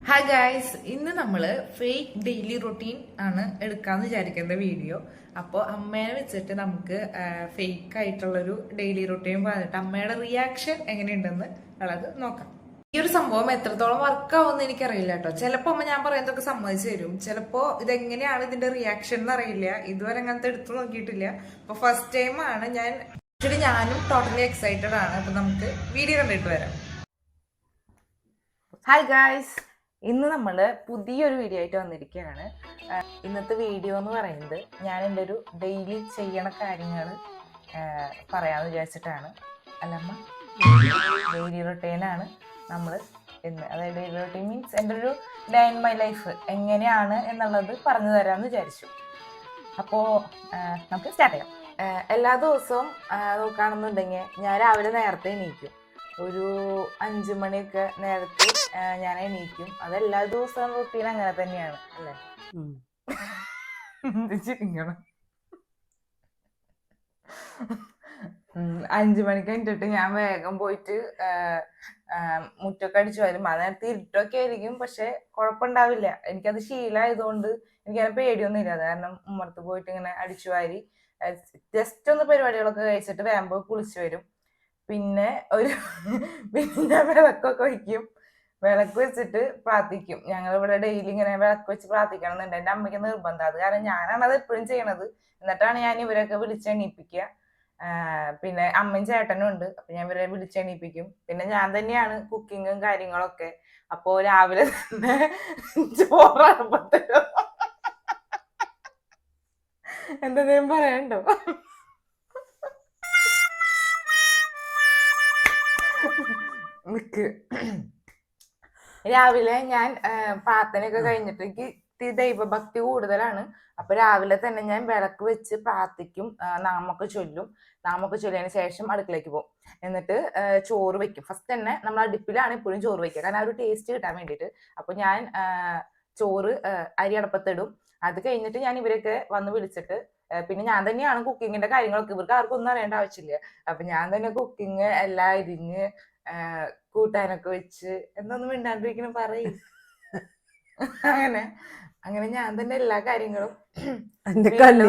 Hi guys, ഇന്ന് നമ്മൾ fake daily routine ആണ് എടുക്കാമെന്ന് വിചാരിക്കുന്ന വീഡിയോ. അപ്പോൾ അമ്മേനെ വെച്ചിട്ട് നമുക്ക് ഫേക്ക് ആയിട്ടുള്ളൊരു ഡെയിലി റൊട്ടീൻ പറഞ്ഞിട്ട് അമ്മയുടെ റിയാക്ഷൻ എങ്ങനെയുണ്ടെന്ന് ഉള്ളത് നോക്കാം. ഈ ഒരു സംഭവം എത്രത്തോളം വർക്ക് ആവുമെന്ന് എനിക്കറിയില്ല കേട്ടോ. ചിലപ്പോൾ അമ്മ ഞാൻ പറയുന്നതൊക്കെ സമ്മതിച്ചു തരും, ചിലപ്പോൾ ഇതെങ്ങനെയാണ് ഇതിന്റെ റിയാക്ഷൻ എന്ന് അറിയില്ല. ഇതുവരെ അങ്ങനത്തെ എടുത്തു നോക്കിയിട്ടില്ല. അപ്പോൾ ഫസ്റ്റ് ടൈം ആണ് ഞാനും ടോട്ടലി എക്സൈറ്റഡ് ആണ്. അപ്പോൾ നമുക്ക് വീഡിയോ കണ്ടിട്ട് വരാം. ഹായ് ഗായ്സ്, ഇന്ന് നമ്മൾ പുതിയൊരു വീഡിയോ ആയിട്ട് വന്നിരിക്കുകയാണ്. ഇന്നത്തെ വീഡിയോ എന്ന് പറയുന്നത് ഞാൻ എൻ്റെ ഒരു ഡെയിലി ചെയ്യണ കാര്യങ്ങൾ പറയാമെന്ന് വിചാരിച്ചിട്ടാണ്. അല്ലമ്മ, ഡെയിലി റൊട്ടീനാണ് നമ്മൾ ഇന്ന്. അതായത് ഡെയിലി റൊട്ടീൻ മീൻസ് എൻ്റെ ഒരു ഡേ ഇൻ മൈ ലൈഫ് എങ്ങനെയാണ് എന്നുള്ളത് പറഞ്ഞു തരാമെന്ന് വിചാരിച്ചു. അപ്പോൾ നമുക്ക് സ്റ്റാർട്ട് ചെയ്യാം. എല്ലാ ദിവസവും നോക്കുകയാണെന്നുണ്ടെങ്കിൽ ഞാൻ രാവിലെ നേരത്തെ എണീക്കും. ഒരു 5 മണിയൊക്കെ നേരത്തെ ഞാൻ എണീക്കും. അതെല്ലാ ദിവസവും റൊട്ടീൻ അങ്ങനെ തന്നെയാണ് അല്ലേ? ചിരിക്കണം. 5 മണിക്ക് എണീറ്റിട്ട് ഞാൻ വേഗം പോയിട്ട് മുറ്റൊക്കെ അടിച്ചു വരും. ആ നേരത്തെ ഇരുട്ടൊക്കെ ആയിരിക്കും, പക്ഷെ കുഴപ്പമുണ്ടാവില്ല. എനിക്കത് ശീലമായതുകൊണ്ട് എനിക്കതിനെ പേടിയൊന്നുമില്ല. അത് കാരണം ഉമ്മറത്ത് പോയിട്ട് ഇങ്ങനെ അടിച്ചു വാരി ജസ്റ്റ് ഒന്ന് പരിപാടികളൊക്കെ കഴിച്ചിട്ട് വേഗം പോയി കുളിച്ചു വരും. പിന്നെ പിന്നെ വിളക്കൊക്കെ വയ്ക്കും. വിളക്ക് വെച്ചിട്ട് പ്രാർത്ഥിക്കും. ഞങ്ങളിവിടെ ഡെയിലി ഇങ്ങനെ വിളക്ക് വെച്ച് പ്രാർത്ഥിക്കണം എന്നുണ്ട്. എൻ്റെ അമ്മയ്ക്ക് നിർബന്ധം. അത് കാരണം ഞാനാണ് അത് എപ്പോഴും ചെയ്യണത്. എന്നിട്ടാണ് ഞാൻ ഇവരൊക്കെ വിളിച്ചെണീപ്പിക്കുക. പിന്നെ അമ്മയും ചേട്ടനും ഉണ്ട്. അപ്പൊ ഞാൻ ഇവരെ വിളിച്ചെണീപ്പിക്കും. പിന്നെ ഞാൻ തന്നെയാണ് കുക്കിങ്ങും കാര്യങ്ങളൊക്കെ. അപ്പോ രാവിലെ തന്നെ ചോറപ്പത്തോ എന്തെങ്കിലും പറയണ്ടോ? നിക്ക്. രാവിലെ ഞാൻ പ്രാർത്ഥനയൊക്കെ കഴിഞ്ഞിട്ട് എനിക്ക് ദൈവഭക്തി കൂടുതലാണ്. അപ്പൊ രാവിലെ തന്നെ ഞാൻ വിളക്ക് വെച്ച് പ്രാർത്ഥിക്കും, നാമൊക്കെ ചൊല്ലും. നാമൊക്കെ ചൊല്ലിയതിന് ശേഷം അടുക്കളയ്ക്ക് പോകും. എന്നിട്ട് ചോറ് വെക്കും. ഫസ്റ്റ് തന്നെ നമ്മൾ അടുപ്പിലാണ് എപ്പോഴും ചോറ് വെക്കുക, കാരണം ആ ഒരു ടേസ്റ്റ് കിട്ടാൻ വേണ്ടിയിട്ട്. അപ്പൊ ഞാൻ ചോറ് അരി അടപ്പത്തിടും. അത് കഴിഞ്ഞിട്ട് ഞാൻ ഇവരൊക്കെ വന്ന് വിളിച്ചിട്ട് പിന്നെ ഞാൻ തന്നെയാണ് കുക്കിങ്ങിന്റെ കാര്യങ്ങളൊക്കെ. ഇവർക്ക് ആർക്കും ഒന്നും അറിയേണ്ട ആവശ്യമില്ല. അപ്പൊ ഞാൻ തന്നെ കുക്കിങ് എല്ലാം അരിഞ്ഞ് കൂട്ടാനൊക്കെ വെച്ച് എന്തൊന്നും മിണ്ടാണ്ടിരിക്കണം പറയും. അങ്ങനെ അങ്ങനെ ഞാൻ തന്നെ എല്ലാ കാര്യങ്ങളും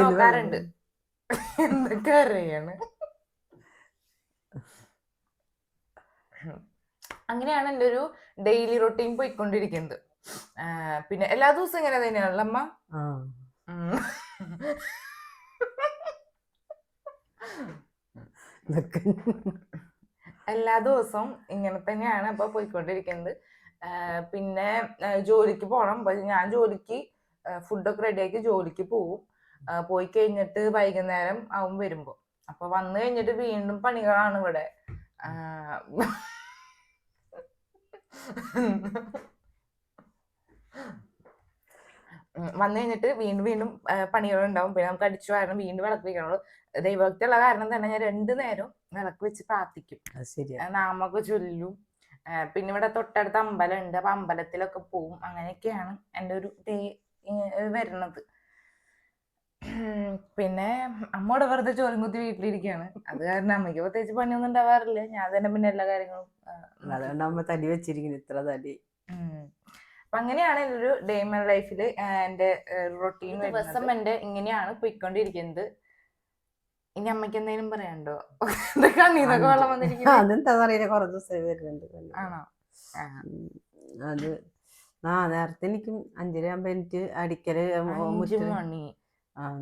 നോക്കാറുണ്ട്. എന്തൊക്കെ അറിയാണ്. അങ്ങനെയാണ് എൻ്റെ ഒരു ഡെയിലി റൊട്ടീൻ പോയിക്കൊണ്ടിരിക്കുന്നത്. പിന്നെ എല്ലാ ദിവസവും ഇങ്ങനെ തന്നെയാണല്ലോ അമ്മ? എല്ലാ ദിവസവും ഇങ്ങനെ തന്നെയാണ് അപ്പൊ പോയിക്കൊണ്ടിരിക്കുന്നത്. പിന്നെ ജോലിക്ക് പോകണം. ഞാൻ ജോലിക്ക് ഫുഡൊക്കെ റെഡിയാക്കി ജോലിക്ക് പോവും. പോയി കഴിഞ്ഞിട്ട് വൈകുന്നേരം ആവും വരുമ്പോ. അപ്പൊ വന്നു കഴിഞ്ഞിട്ട് വീണ്ടും പണികളാണ് ഇവിടെ. വന്നു കഴിഞ്ഞിട്ട് വീണ്ടും വീണ്ടും പണികളുണ്ടാവും. പിന്നെ നമുക്ക് അടിച്ചു വാരണം, വീണ്ടും വിളക്ക് വെക്കണുള്ളൂ. ദൈവഭക്തിയുള്ള കാരണം തന്നെ ഞാൻ 2 നേരം വിളക്ക് വെച്ച് പ്രാർത്ഥിക്കും, നാമൊക്കെ ചൊല്ലും. പിന്നെ ഇവിടെ തൊട്ടടുത്ത് അമ്പലം ഉണ്ട്. അപ്പൊ അമ്പലത്തിലൊക്കെ പോവും. അങ്ങനെയൊക്കെയാണ് എൻ്റെ ഒരു ഡേ വരുന്നത്. പിന്നെ അമ്മയോട് വെറുതെ ചോറും കുത്തി വീട്ടിലിരിക്കുകയാണ്. അത് കാരണം അമ്മയ്ക്ക് പ്രത്യേകിച്ച് പണിയൊന്നും ഉണ്ടാവാറില്ല. ഞാൻ തന്നെ പിന്നെ എല്ലാ കാര്യങ്ങളും തടി വെച്ചിരിക്കുന്നു, ഇത്ര തടി. അപ്പൊ അങ്ങനെയാണ് ഒരു ഡേ മൈ ലൈഫില് എന്റെ റൊട്ടീൻ. ദിവസം എന്റെ ഇങ്ങനെയാണ് പോയിക്കൊണ്ടിരിക്കുന്നത്. ഇനി അമ്മയ്ക്ക് എന്തെങ്കിലും പറയാനുണ്ടോ? കണ്ണീന്നൊക്കെ വെള്ളം വന്നിരിക്കുന്നു. അതെന്താ പറയുക, കുറെ ദിവസം വരുന്നുണ്ട്. ആണോ? അത് നേരത്തെ എനിക്കും 5:30 എനിക്ക് അടിക്കല്. 5 മണി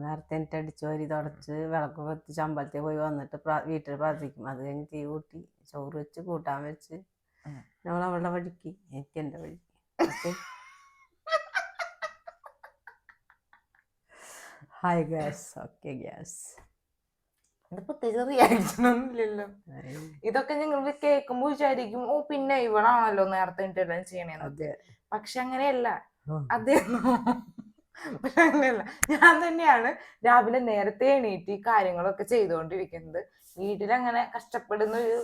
നേരത്തെ എനിക്ക് അടിച്ചു വരി തുടച്ച് വിളക്ക് കത്തിച്ച് അമ്പലത്തിൽ പോയി വന്നിട്ട് വീട്ടിൽ പ്രാർത്ഥിക്കും. അത് കഴിഞ്ഞ് തീ കൂട്ടി ചോറ് വെച്ച് കൂട്ടാൻ വെച്ച് നമ്മൾ അവളുടെ വഴിക്ക്, എനിക്ക് എൻ്റെ വഴിക്ക്. Hi gas. Okay gas. പ്രത്യേകിച്ച് റിയാക്ഷൻ ഒന്നും ഇല്ലല്ലോ. ഇതൊക്കെ നിങ്ങൾ കേൾക്കുമ്പോ വിചാരിക്കും, ഓ പിന്നെ ഇവളാണല്ലോ നേരത്തെ എല്ലാം ചെയ്യണേന്നൊക്കെ. പക്ഷെ അങ്ങനെയല്ല. പക്ഷെ അങ്ങനെയല്ല, ഞാൻ തന്നെയാണ് രാവിലെ നേരത്തെ എണീറ്റ് കാര്യങ്ങളൊക്കെ ചെയ്തുകൊണ്ടിരിക്കുന്നത്. വീട്ടിലങ്ങനെ കഷ്ടപ്പെടുന്ന ഒരു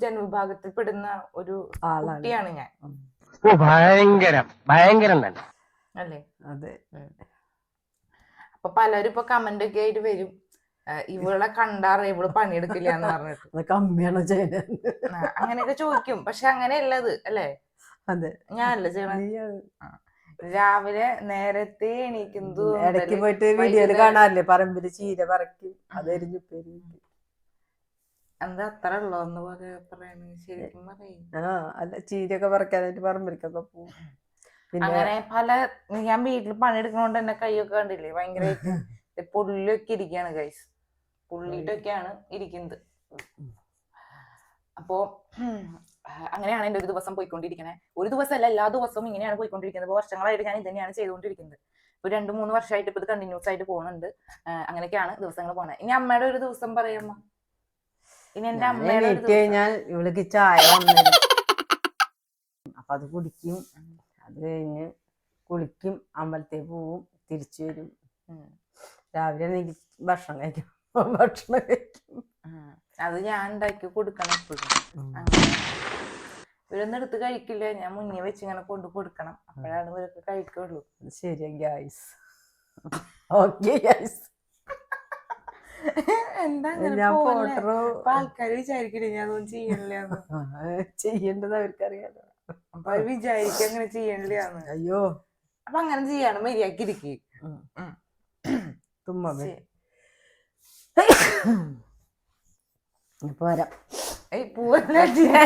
ജനവിഭാഗത്തിൽപ്പെടുന്ന ഒരു കുട്ടിയാണ് ഞാൻ. ഭയങ്കരം തന്നെ അല്ലേ? അതെ. അപ്പൊ പലരും ഇപ്പൊ കമന്റ് ഒക്കെ ആയിട്ട് വരും, ഇവളെ കണ്ടാറ് ഇവള് പണിയെടുക്കില്ല എന്ന് പറഞ്ഞിട്ട്. കമ്മിയാണോ ചെയ്യുന്നത് അങ്ങനെയൊക്കെ ചോദിക്കും. പക്ഷെ അങ്ങനെയല്ലത് അല്ലേ? അതെ ഞാനല്ലേ ചെയ്യണ. നീയാണ്. രാവിലെ നേരത്തെ എണീക്കുന്നത് ഇടയ്ക്ക് പോയിട്ട് വീഡിയോയില് കാണാറില്ലേ പറമ്പില് ചീര പറിക്കും, അത് എരിഞ്ഞുപ്പേരി വെക്കും. എന്താ അത്ര ഉള്ളോ എന്ന് പറയണ ശരിക്കും പറയും. അല്ല ചീരയൊക്കെ പറിക്കാനായിട്ട് പറമ്പിലേക്കൊക്കെ പോകും. പിന്നെ അങ്ങനെ പല ഞാൻ വീട്ടിൽ പണിയെടുക്കുന്നോണ്ട് തന്നെ കൈയൊക്കെ കണ്ടില്ലേ ഭയങ്കരമായിട്ട് പുള്ളിയൊക്കെ ഇരിക്കുകയാണ് ഗൈസ്. പുള്ളിയിട്ടൊക്കെയാണ് ഇരിക്കുന്നത്. അപ്പോ അങ്ങനെയാണ് എൻ്റെ ഒരു ദിവസം പോയിക്കൊണ്ടിരിക്കണേ. ഒരു ദിവസമല്ല, എല്ലാ ദിവസവും ഇങ്ങനെയാണ് പോയിക്കൊണ്ടിരിക്കുന്നത്. ഇപ്പോൾ വർഷങ്ങളായിട്ട് ഞാൻ ഇത് തന്നെയാണ് ചെയ്തുകൊണ്ടിരിക്കുന്നത്. ഇപ്പൊ 2-3 വർഷമായിട്ട് ഇപ്പൊ ഇത് കണ്ടിന്യൂസ് ആയിട്ട് പോകുന്നുണ്ട്. അങ്ങനെയൊക്കെയാണ് ദിവസങ്ങൾ പോണത്. ഇനി അമ്മയുടെ ഒരു ദിവസം പറയാമ്മ. ഇനി എന്റെ അമ്മയുടെ ഒരു കഴിഞ്ഞാൽ ഇവൾക്ക് ചായ വന്നിരും, അപ്പൊ അത് കുടിക്കും. അത് കഴിഞ്ഞ് കുളിക്കും, അമ്പലത്തിൽ പോവും, തിരിച്ചു വരും. രാവിലെ എനിക്ക് ഭക്ഷണം കഴിക്കും. അത് ഞാൻ ഉണ്ടാക്കി കൊടുക്കണം എപ്പോഴും. ഇവരൊന്നും എടുത്ത് കഴിക്കില്ല, ഞാൻ മുന്നേ വെച്ച് ഇങ്ങനെ കൊണ്ട് കൊടുക്കണം, അപ്പോഴാണ് ഇവരൊക്കെ കഴിക്കുള്ളൂ. ശരി ഗൈസ്, ഓക്കെ ഗൈസ്. എന്താ ആൾക്കാര് വിചാരിക്കണേ ഞാൻ അതൊന്നും ചെയ്യണില്ലാന്ന്. ചെയ്യേണ്ടത് അവർക്കറിയാലോ. അപ്പൊ അത് വിചാരിക്കും അങ്ങനെ ചെയ്യണില്ലാന്ന്. അയ്യോ, അപ്പൊ അങ്ങനെ ചെയ്യാണ് മര്യാദക്ക് ഇരിക്കും. പോരാ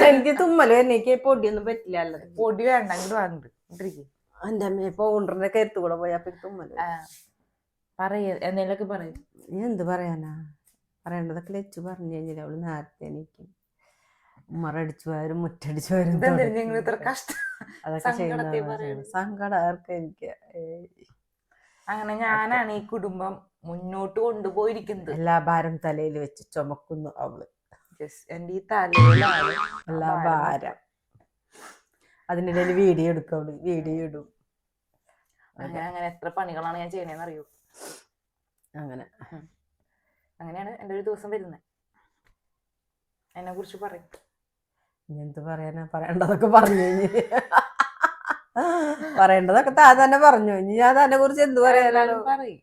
എനിക്ക് തുമ്മല് എനിക്ക് പൊടിയൊന്നും പറ്റില്ല. പൊടി വേണ്ട, അങ്ങോട്ട് വാങ്ങിട്ട് എന്റെ അമ്മ പൗണ്ടറിന്റെ കരുത്ത് കൂടെ പോയി. അപ്പൊ തുമ്മല് പറയ എന്തെങ്കിലുമൊക്കെ പറയും. നീ എന്ത് പറയാനാ, പറയേണ്ടതൊക്കെ ലച്ചു പറഞ്ഞു കഴിഞ്ഞാൽ അവള് നേരത്തെ എണീക്കും, ഉമ്മറടിച്ചു വാരും, മുറ്റടിച്ചു വാരും. അതൊക്കെ ചെയ്യുന്ന സങ്കടം ആർക്കും എനിക്ക്. അങ്ങനെ ഞാനാണ് ഈ കുടുംബം മുന്നോട്ട് കൊണ്ടുപോയിരിക്കുന്നത്. എല്ലാ ഭാരം തലയിൽ വെച്ച് ചുമക്കുന്നു അവള്. എന്റെ ഈ തലയിലാണ് എല്ലാ ഭാരം. അതിനിടയിൽ വീഡിയോ എടുക്കും അവള്, വീഡിയോ ഇടും. അങ്ങനെ എത്ര പണികളാണ് ഞാൻ ചെയ്യണേന്ന് അറിയൂ. അങ്ങനെയാണ് എൻ്റെ ഒരു ദിവസം വരുന്നത്. എന്നെ കുറിച്ച് പറയും. എന്ത് പറയാനാ, പറയേണ്ടതൊക്കെ പറഞ്ഞു കഴിഞ്ഞ് പറയേണ്ടതൊക്കെ താൻ തന്നെ പറഞ്ഞു. ഇനി ഞാൻ തന്നെ കുറിച്ച് എന്ത് പറയാനാണ് പറയും.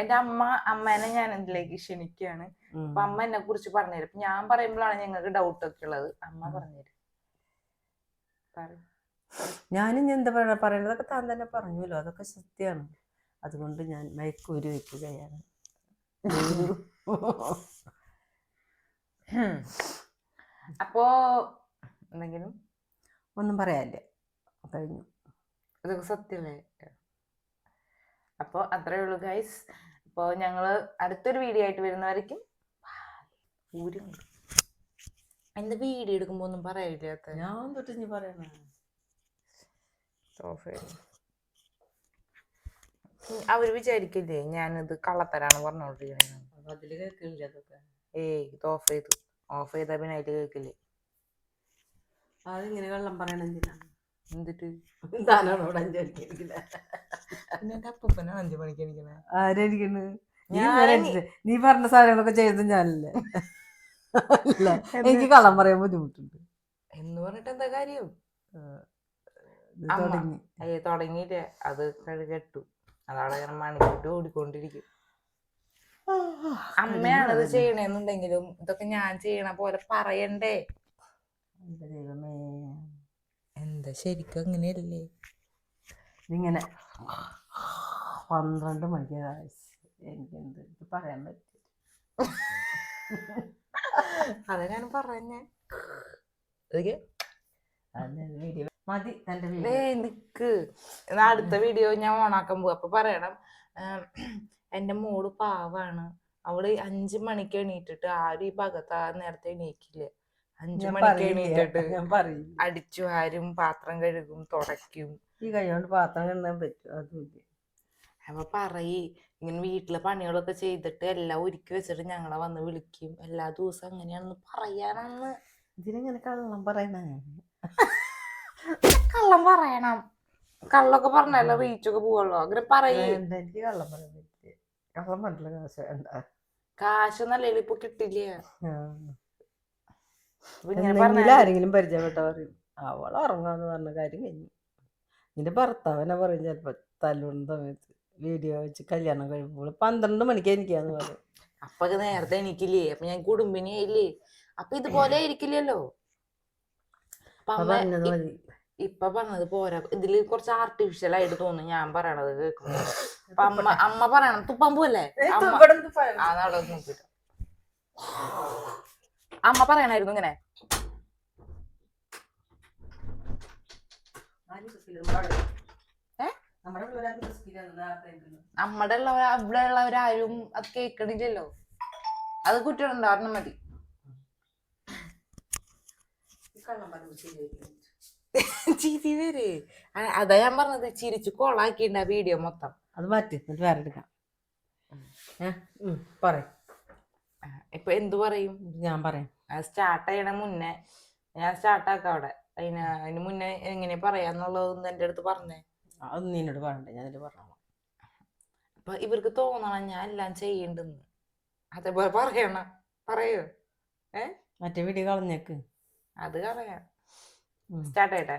എന്റെ അമ്മേനെ ഞാൻ ഇതിലേക്ക് ക്ഷണിക്കുകയാണ്. അപ്പൊ അമ്മ എന്നെ കുറിച്ച് പറഞ്ഞുതരും. അപ്പൊ ഞാൻ പറയുമ്പോഴാണ് ഞങ്ങൾക്ക് ഡൗട്ട് ഒക്കെ ഉള്ളത്. അമ്മ പറഞ്ഞുതരും. ഞാനും എന്താ പറയേണ്ടതൊക്കെ താൻ തന്നെ പറഞ്ഞല്ലോ, അതൊക്കെ സത്യമാണ്. അതുകൊണ്ട് ഞാൻ മയക്കൂരി വയ്ക്കുകയാണ്. അപ്പോ എന്തെങ്കിലും ഒന്നും പറയാനില്ല, കഴിഞ്ഞു. ഇതൊക്കെ സത്യമല്ലേ? അപ്പൊ അത്രേ ഉള്ളൂ ഗൈസ്. അപ്പൊ ഞങ്ങള് അടുത്തൊരു വീഡിയോ ആയിട്ട് വരുന്നവരേക്കും എന്റെ വീഡിയോ എടുക്കുമ്പോ ഒന്നും പറയില്ലാത്ത ഞാൻ തൊട്ട് പറയണ അവര് വിചാരിക്കില്ലേ ഞാനിത് കള്ളത്തരാണ് പറഞ്ഞോണ്ടിരിക്കണേ. അതില് കേൾക്കില്ല അതൊക്കെ. ഏയ് ഇത് ഓഫ് ചെയ്താ പിന്നെ അതില് കേൾക്കില്ലേ. അതിങ്ങനെ കള്ളം പറയണ എന്തിനാണ്? എന്നിട്ട് താനോട് 5 മണിക്ക് എണീക്കണേ. എന്റെ അപ്പൂപ്പനാണ് 5 മണിക്ക് എണീക്കണേ. ആരെണിക്കണ്? നീ പറഞ്ഞ സാധനങ്ങളൊക്കെ ചെയ്തത് ഞാനല്ലേ. അല്ല, എനിക്ക് കള്ളം പറയാൻ ബുദ്ധിമുട്ടുണ്ട് എന്ന് പറഞ്ഞിട്ട് എന്താ കാര്യം? തുടങ്ങിയില്ല, അത് കെട്ടു. അതവിടെ മണിക്കൂട്ട് ഓടിക്കൊണ്ടിരിക്കും. അമ്മയാണത് ചെയ്യണേന്നുണ്ടെങ്കിലും ഇതൊക്കെ ഞാൻ ചെയ്യണ പോലെ പറയണ്ടേ? എന്താ ശരിക്കും അങ്ങനെയല്ലേ? ഇങ്ങനെ 12 മണിക്ക് എനിക്ക് എന്ത് പറയാൻ പറ്റും? അത് ഞാൻ പറഞ്ഞേ മതി. നിക്ക്, അടുത്ത വീഡിയോ ഞാൻ ഓണാക്കാൻ പോവാ. അപ്പൊ പറയണം എന്റെ മോള് പാവാണ്, അവള് 5 മണിക്ക് എണീറ്റിട്ട് ആരും ഈ ഭാഗത്ത് നേരത്തെ എണീക്കില്ല. 5 മണിക്ക് എണീറ്റിട്ട് അടിച്ചു വാരും, പാത്രം കഴുകും, തുടയ്ക്കും. ഈ കൈ കൊണ്ട് പാത്രം കഴുകാൻ പറ്റും? അതുമില്ല. അപ്പൊ ഇങ്ങനെ വീട്ടിലെ പണികളൊക്കെ ചെയ്തിട്ട് എല്ലാം ഒരുക്കി വെച്ചിട്ട് ഞങ്ങളെ വന്ന് വിളിക്കും. എല്ലാ ദിവസവും അങ്ങനെയാണെന്ന് പറയാനാണ്. ഇതിനെങ്ങനെ കള്ളം പറയണ? കള്ളം പറയണം. കള്ളൊക്കെ പറഞ്ഞല്ലോ റീച്ചൊക്കെ പോവുള്ളൂ. അങ്ങനെ പറയേ. എനിക്ക് കള്ളം പറയാൻ പറ്റില്ല. കള്ളം പറഞ്ഞില്ല കാശ് വേണ്ട. കാശൊന്നല്ലേ ഇപ്പൊ കിട്ടില്ല. ആരെങ്കിലും പരിചയപ്പെട്ട പറയും അവൾ ഉറങ്ങാന്ന് പറഞ്ഞ കാര്യം കഴിഞ്ഞു. നിന്റെ ഭർത്താവനെ പറയും ചിലപ്പോ തല്ലുന്ന സമയത്ത് വീഡിയോ വെച്ച് കല്യാണം കഴിയുമ്പോൾ 12 മണിക്ക് എനിക്കാന്ന് പറയും. അപ്പൊ നേരത്തെ എണീക്കില്ലേ? അപ്പൊ ഞാൻ കുടുംബിനിയായില്ലേ? അപ്പൊ ഇതുപോലെ ആയിരിക്കില്ലല്ലോ. ഇപ്പൊ പറഞ്ഞത് പോരാ, ഇതില് കുറച്ച് ആർട്ടിഫിഷ്യൽ ആയിട്ട് തോന്നുന്നു ഞാൻ പറയണത് കേൾക്കുമ്പോ. അപ്പൊ അമ്മ പറയണം തുപ്പാൻ പോവല്ലേ, അവിടെ നോക്കിട്ട് അമ്മ പറയണായിരുന്നു ഇങ്ങനെ. നമ്മുടെ ഇവിടെ ഉള്ളവരാരും അത് കേൾക്കണില്ലല്ലോ. അത് കുട്ടികളുണ്ടാവണം മതി. ചിരി വരെ അതാ ഞാൻ പറഞ്ഞത്, ചിരിച്ചു കൊളാക്കിണ്ട വീഡിയോ മൊത്തം. അത് മാറ്റി എന്നിട്ട് വേറെ എടുക്കാം. പറയും ഇപ്പൊ എന്തു പറയും? ഞാൻ പറയാം. സ്റ്റാർട്ട് ചെയ്യണ മുന്നേ ഞാൻ സ്റ്റാർട്ടാക്കാം അവിടെ. അതിന് മുന്നേ എങ്ങനെ പറയാന്നുള്ളതൊന്നും എന്റെ അടുത്ത് പറഞ്ഞേ. അതൊന്നും നിന്നോട് പറയണ്ടേ, ഞാൻ പറഞ്ഞോളാം. അപ്പൊ ഇവർക്ക് തോന്നണം ഞാൻ എല്ലാം ചെയ്യണ്ടെന്ന്. അതേപോലെ പറയണം. പറയൂ. മറ്റേ വീഡിയോ കളഞ്ഞേക്ക്. അത് കളയാം. സ്റ്റാർട്ട് ചെയ്യട്ടെ.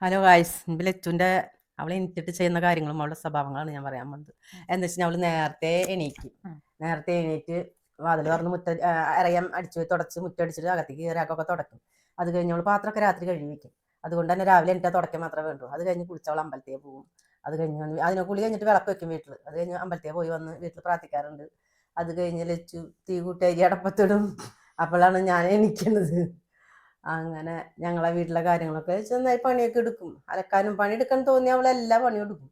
ഹലോ ഗായ്സ്, ലച്ചുൻ്റെ അവൾ എനിച്ചിട്ട് ചെയ്യുന്ന കാര്യങ്ങളും അവളുടെ സ്വഭാവങ്ങളാണ് ഞാൻ പറയാൻ പോകുന്നത്. എന്താ വെച്ചാൽ അവള് നേരത്തെ എണീറ്റ് വാതിൽ തുറന്ന് അറിയാൻ അടിച്ചു തുടച്ച് മുറ്റടിച്ചിട്ട് അകത്തേക്ക് കയറാക്കൊക്കെ തുടക്കും. അത് കഴിഞ്ഞ് അവൾ പാത്രമൊക്കെ രാത്രി കഴുകി വെക്കും. അതുകൊണ്ട് തന്നെ രാവിലെ എനിക്ക് തുടക്കാൻ മാത്രമേ വേണ്ടൂ. അത് കഴിഞ്ഞ് കുളിച്ചവൾ അമ്പലത്തിൽ പോകും. അത് കഴിഞ്ഞ് വന്ന് അതിനെ കുളി കഴിഞ്ഞിട്ട് വിളക്ക് വെക്കും വീട്ടിൽ. അത് കഴിഞ്ഞ് അമ്പലത്തിൽ പോയി വന്ന് വീട്ടിൽ പ്രാർത്ഥിക്കാറുണ്ട്. അത് കഴിഞ്ഞ് ലച്ചു തീ കൂട്ടി അരി അടപ്പത്തിടും. അപ്പോഴാണ് ഞാൻ എണീക്കുന്നത്. അങ്ങനെ ഞങ്ങളെ വീട്ടിലെ കാര്യങ്ങളൊക്കെ ചെന്നായി പണിയൊക്കെ എടുക്കും. അലക്കാനും പണിയെടുക്കാൻ തോന്നിയ അവൾ എല്ലാ പണിയും എടുക്കും.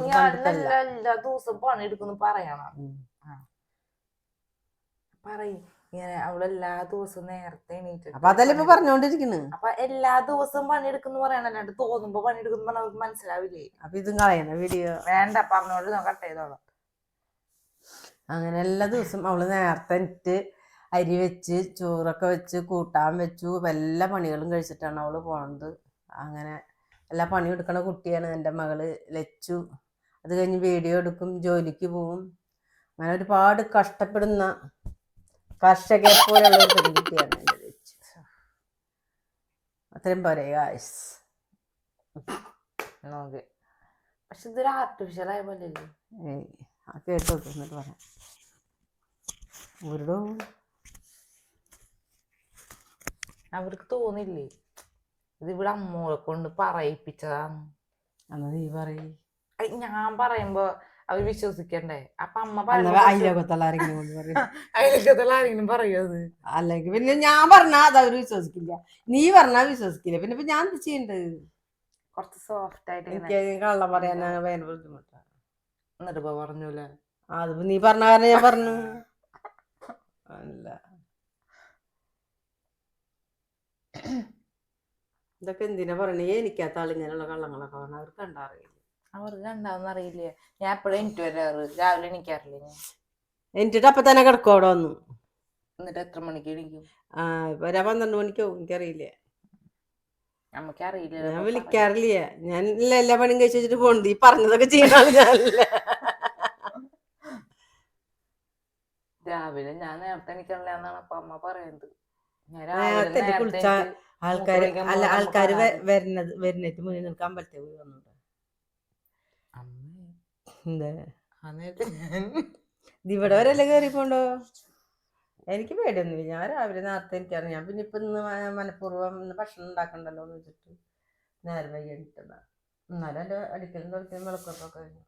എല്ലാ ദിവസവും പണിയെടുക്കുന്നു പറയണം. പറയും ഇങ്ങനെ അവളെല്ലാ ദിവസവും നേരത്തെ എണീറ്റ്. അപ്പൊ അതല്ലേ ഇപ്പൊ പറഞ്ഞോണ്ടിരിക്കുന്നു. അപ്പൊ എല്ലാ ദിവസവും പണിയെടുക്കുന്നു പറയണം, അല്ലാണ്ട് തോന്നുമ്പോ പണിയെടുക്കുന്നു പറഞ്ഞാൽ അവർക്ക് മനസ്സിലാവില്ലേ. അപ്പൊ ഇതും കളയണ വീഡിയോ വേണ്ട, പറഞ്ഞോണ്ട് കട്ട് ചെയ്തോളാം. അങ്ങനെ എല്ലാ ദിവസവും അവള് നേരത്തെ എണീറ്റ് അരി വെച്ച് ചോറൊക്കെ വെച്ച് കൂട്ടാൻ വെച്ചു എല്ലാ പണികളും കഴിച്ചിട്ടാണ് അവള് പോണത്. അങ്ങനെ എല്ലാ പണിയും എടുക്കണ കുട്ടിയാണ് എൻ്റെ മകള് ലച്ചു. അത് കഴിഞ്ഞ് വീഡിയോ എടുക്കും, ജോലിക്ക് പോവും. അങ്ങനെ ഒരുപാട് കഷ്ടപ്പെടുന്ന കർഷകരെ പോലെയുള്ള ഒരു പെൺകുട്ടിയാണ് എൻ്റെ ലച്ചു. അത്രയും പോരെ ഗായ്സ്. പക്ഷെ ഇതൊരു ആർട്ടിഫിഷ്യൽ ആയ പോലെ കേട്ടോ എന്നിട്ട് പറയാം. ഒരു അവർക്ക് തോന്നില്ലേ ഇത് ഇവിടെ അമ്മോളെ കൊണ്ട് പറയിപ്പിച്ചതാന്ന്? എന്നാ നീ പറയ്. ഞാൻ പറയുമ്പോ അവർ വിശ്വസിക്കണ്ടേ? അപ്പൊ അമ്മ അയലോകത്തുള്ള ആരെങ്കിലും പറയോ അത്? അല്ലെങ്കിൽ പിന്നെ ഞാൻ പറഞ്ഞാ അത് അവര് വിശ്വസിക്കില്ല, നീ പറഞ്ഞാ വിശ്വസിക്കില്ല. പിന്നെ ഇപ്പൊ ഞാൻ എന്ത് ചെയ്യണ്ടത്? കുറച്ച് സോഫ്റ്റ് ആയിട്ട് എനിക്ക് കള്ളം പറയാനാ ഭയങ്കര ബുദ്ധിമുട്ടാ. എന്നിട്ട് പറഞ്ഞൂല്ലേ? അതിപ്പോ നീ പറഞ്ഞ കാരണം ഞാൻ പറഞ്ഞു. അല്ല ഇതൊക്കെ എന്തിനാ പറയണേ? എനിക്കകത്ത ആളിങ്ങനെയുള്ള കള്ളങ്ങളൊക്കെ പറഞ്ഞാൽ അവർക്ക് കണ്ടറിയില്ല. അവർക്ക് കണ്ടാവുന്ന അറിയില്ലേ? ഞാൻ എപ്പോഴും എനിക്ക് വരാറ്, രാവിലെ എണീക്കാറില്ലേ ഞാൻ? എന്നിട്ട് അപ്പൊ തന്നെ കിടക്കും അവിടെ വന്നു. എന്നിട്ട് എത്ര മണിക്ക് എണീക്കും? ഇപ്പൊ 12 മണിക്കോ എനിക്കറിയില്ലേ. നമുക്കറിയില്ല, ഞാൻ വിളിക്കാറില്ല. ഞാൻ എല്ലാ പണിയും കഴിച്ച് വെച്ചിട്ട് പോണത്. ഈ പറഞ്ഞതൊക്കെ ചെയ്യണ ഞാനല്ല. രാവിലെ ഞാൻ നേരത്തെ എണീക്കണില്ലെന്നാണ് അപ്പൊ അമ്മ പറയുന്നത്. നേരത്തെ കുളിച്ച ആൾക്കാര് വരുന്നേറ്റ് മുന്നേ നിനക്ക് അമ്പലത്തിൽ പോയി വന്നിട്ട് ഇവിടെ വരെല്ലാം കയറിപ്പോണ്ടോ? എനിക്ക് പേടിയൊന്നുമില്ല. ഞാൻ രാവിലെ നേരത്തെ എനിക്കാണ്. ഞാൻ പിന്നെ ഇപ്പൊ ഇന്ന് മനഃപൂർവ്വം ഇന്ന് ഭക്ഷണം ഉണ്ടാക്കണ്ടല്ലോ എന്ന് വെച്ചിട്ട് നേരം വൈകി എണീറ്റതാ. എന്നാലും എൻ്റെ അടിക്കലും തൊളിക്കലും വിളക്കൊക്കെ കഴിഞ്ഞു.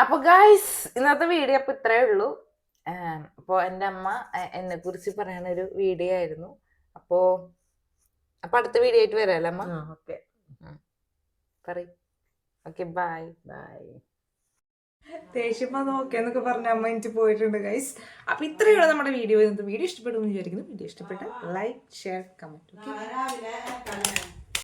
അപ്പൊ ഗായ്സ്, ഇന്നത്തെ വീഡിയോ അപ്പൊ ഇത്രേ ഉള്ളൂ. അപ്പൊ എൻ്റെ അമ്മ എന്നെ കുറിച്ച് പറയണ ഒരു വീഡിയോ ആയിരുന്നു. അപ്പൊ അടുത്ത വീഡിയോ ആയിട്ട് വരാല്ലേ അമ്മ? ഓക്കെ പറയ്. Okay, bye. ദേഷ്യം നോക്കെ എന്നൊക്കെ പറഞ്ഞ അമ്മ എനിക്ക് പോയിട്ടുണ്ട് ഗൈസ്. അപ്പൊ ഇത്രയുള്ള നമ്മുടെ വീഡിയോ. വീഡിയോ ഇഷ്ടപ്പെടുമെന്ന് വിചാരിക്കുന്നു. വീഡിയോ ഇഷ്ടപ്പെട്ട ലൈക്ക്, ഷെയർ, കമന്റ്.